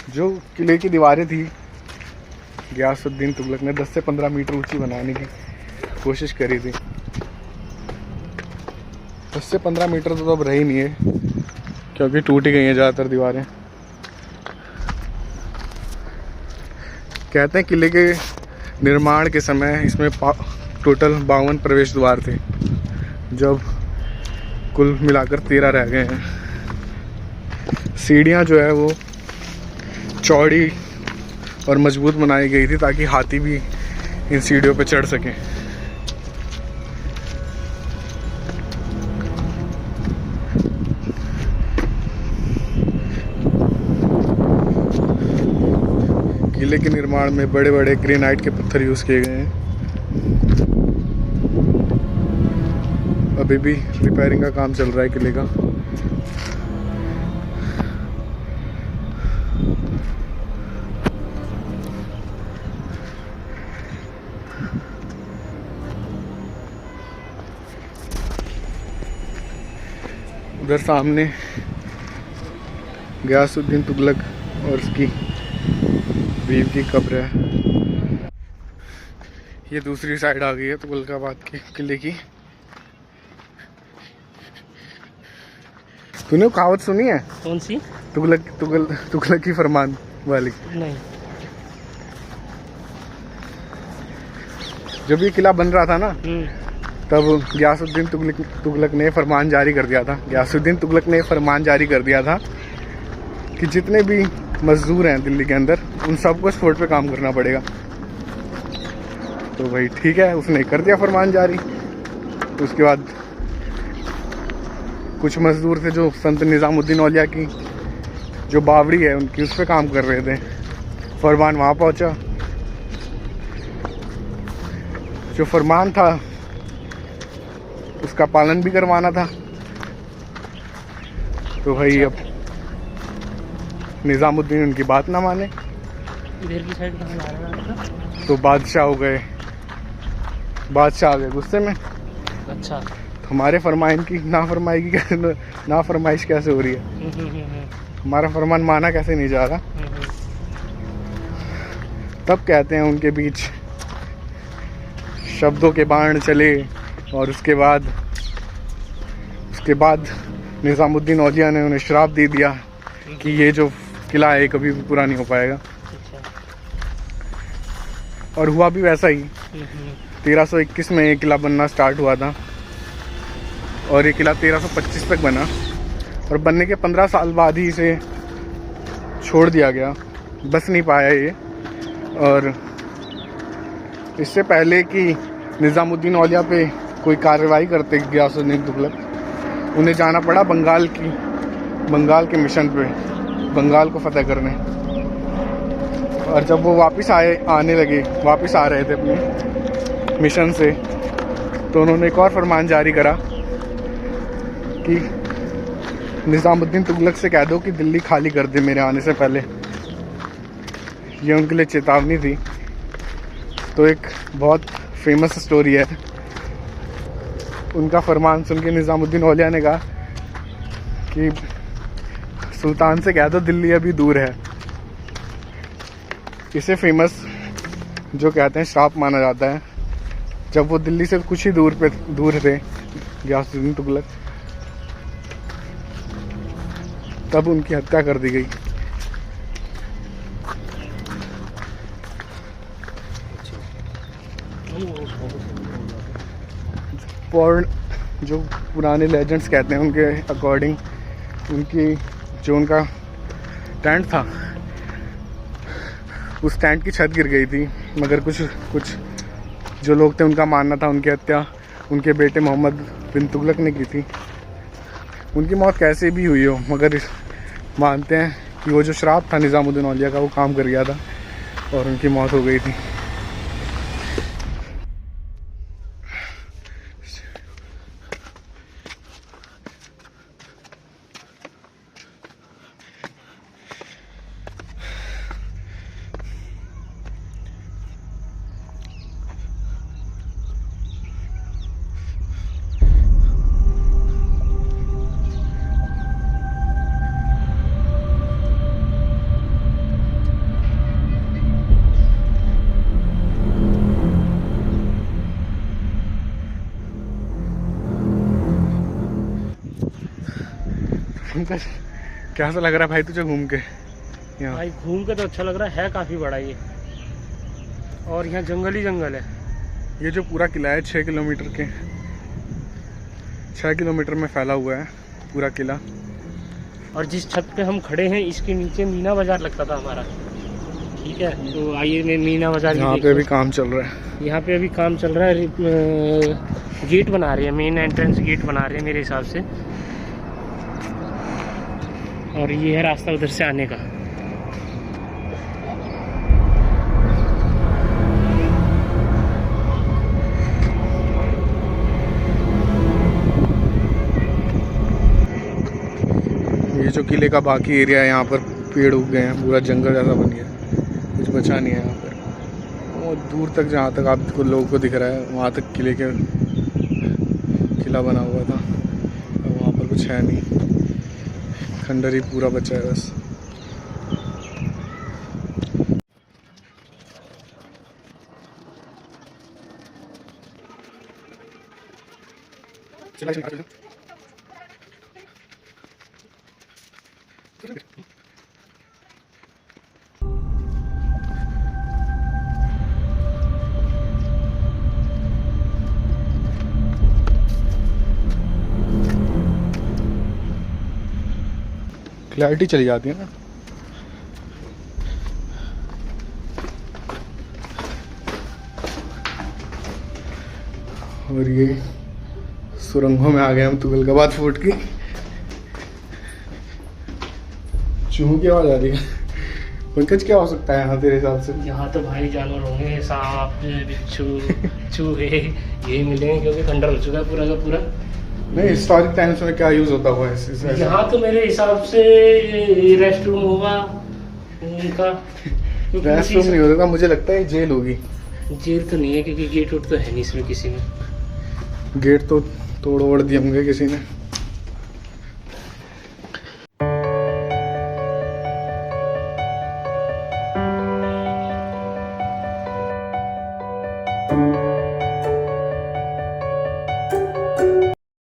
जो किले की दीवारें थी गियासुद्दीन तुगलक ने 10 से 15 मीटर ऊंची बनाने की कोशिश करी थी। 10 से 15 मीटर तो अब रही नहीं है क्योंकि टूट ही गई हैं ज़्यादातर दीवारें। कहते हैं किले के निर्माण के समय इसमें टोटल 52 प्रवेश द्वार थे, जब कुल मिलाकर 13 रह गए हैं। सीढ़ियाँ जो है वो चौड़ी और मजबूत बनाई गई थी ताकि हाथी भी इन सीढ़ियों पर चढ़ सकें। किले के निर्माण में बड़े बड़े ग्रेनाइट के पत्थर यूज किए गए हैं। अभी भी रिपेयरिंग का काम चल रहा है किले का। उधर सामने गियासुद्दीन तुगलक और उसकी बीवी की कब्र है। ये दूसरी साइड आ गई है तुगलकाबाद के किले की। तूने वो कहावत सुनी है? कौन सी? तुगलक की फरमान वाली। नहीं। जब ये किला बन रहा था ना, तब गियासुद्दीन तुगलक ने फरमान जारी कर दिया था। गियासुद्दीन तुगलक ने फरमान जारी कर दिया था कि जितने भी मजदूर हैं दिल्ली के अंदर उन सबको इस फोर्ट पे काम करना पड़ेगा। तो भाई ठीक है, उसने कर दिया फरमान जारी। तो उसके बाद कुछ मजदूर थे जो संत निज़ामुद्दीन औलिया की जो बावड़ी है उनकी, उस पर काम कर रहे थे। फरमान वहाँ पहुँचा। जो फरमान था उसका पालन भी करवाना था। तो भाई अब निज़ामुद्दीन उनकी बात ना माने इधर की साइड कहाँ जा रहा है? तो बादशाह हो गए, बादशाह आ गए गुस्से में। अच्छा। तो हमारे फरमान की नाफरमाइश कैसे हो रही है, हमारा फरमान माना कैसे नहीं जा रहा। तब कहते हैं उनके बीच शब्दों के बाण चले और उसके बाद निज़ामुद्दीन औलिया ने उन्हें श्राप दे दिया कि ये जो किला है कभी भी पूरा नहीं हो पाएगा। और हुआ भी वैसा ही। 1321 में ये किला बनना स्टार्ट हुआ था और ये किला 1325 तक बना और बनने के 15 साल बाद ही इसे छोड़ दिया गया, बस नहीं पाया ये। और इससे पहले कि निज़ामुद्दीन औलिया पे कोई कार्रवाई करते गियासुद्दीन तुगलक, उन्हें जाना पड़ा बंगाल के मिशन पे, बंगाल को फतेह करने। और जब वो वापस आ रहे थे अपने मिशन से, तो उन्होंने एक और फरमान जारी करा कि निज़ामुद्दीन तुगलक से कह दो कि दिल्ली खाली कर दे मेरे आने से पहले। ये उनके लिए चेतावनी थी। तो एक बहुत फेमस स्टोरी है। उनका फरमान सुन के निज़ामुद्दीन औलिया ने कहा कि सुल्तान से कह दो दिल्ली अभी दूर है। इसे फेमस जो कहते हैं श्राप माना जाता है। जब वो दिल्ली से कुछ ही दूर थे गियासुद्दीन तुगलक, तब उनकी हत्या कर दी गई। जो पुराने लेजेंड्स कहते हैं उनके अकॉर्डिंग उनका टेंट था, उस टेंट की छत गिर गई थी। मगर कुछ जो लोग थे उनका मानना था उनकी हत्या उनके बेटे मोहम्मद बिन तुगलक ने की थी। उनकी मौत कैसे भी हुई हो, मगर मानते हैं कि वो जो श्राप था निज़ामुद्दीन औलिया का वो काम कर गया था और उनकी मौत हो गई थी। पंकज कैसा लग रहा है भाई तुझे घूम के यहाँ? भाई घूम के तो अच्छा लग रहा है काफ़ी बड़ा ये, और यहाँ जंगल ही जंगल है। ये जो पूरा किला है 6 किलोमीटर में फैला हुआ है पूरा किला। और जिस छत पे हम खड़े हैं इसके नीचे मीना बाजार लगता था हमारा, ठीक है। तो आइए मैं मीना बाजार यहाँ पे अभी काम चल रहा है। यहाँ पे अभी काम चल रहा है, गेट बना रहे हैं, मेन एंट्रेंस गेट बना रहे हैं मेरे हिसाब से। और ये है रास्ता उधर से आने का। ये जो किले का बाकी एरिया है यहाँ पर पेड़ उग गए हैं, पूरा जंगल जैसा बन गया, कुछ बचा नहीं है यहाँ पर। वो दूर तक जहाँ तक आपको लोगों को दिख रहा है वहाँ तक किला बना हुआ था। वहाँ पर कुछ है नहीं, खंडर ही पूरा बचा है बस। क्लैरिटी चली जाती है ना। और ये सुरंगों में आ गए हम तुगलकाबाद फोर्ट की। चूहों की आवाज आ रही है। पंकज क्या हो सकता है यहाँ तेरे हिसाब से? यहाँ तो भाई जानवर होंगे, सांप, बिच्छू, चूहे यही मिलेंगे, क्योंकि खंडर हो चुका है पूरा का पूरा। नहीं, हिस्टोरिक टाइम्स में क्या यूज होता हुआ है? यहाँ तो मेरे हिसाब से रेस्ट रूम होगा उनका। रेस्ट रूम नहीं होगा, मुझे लगता है जेल होगी। जेल तो नहीं है, क्योंकि गेट उट तो है नहीं इसमें किसी में। गेट तो तोड़ ओड़ दिए होंगे किसी ने।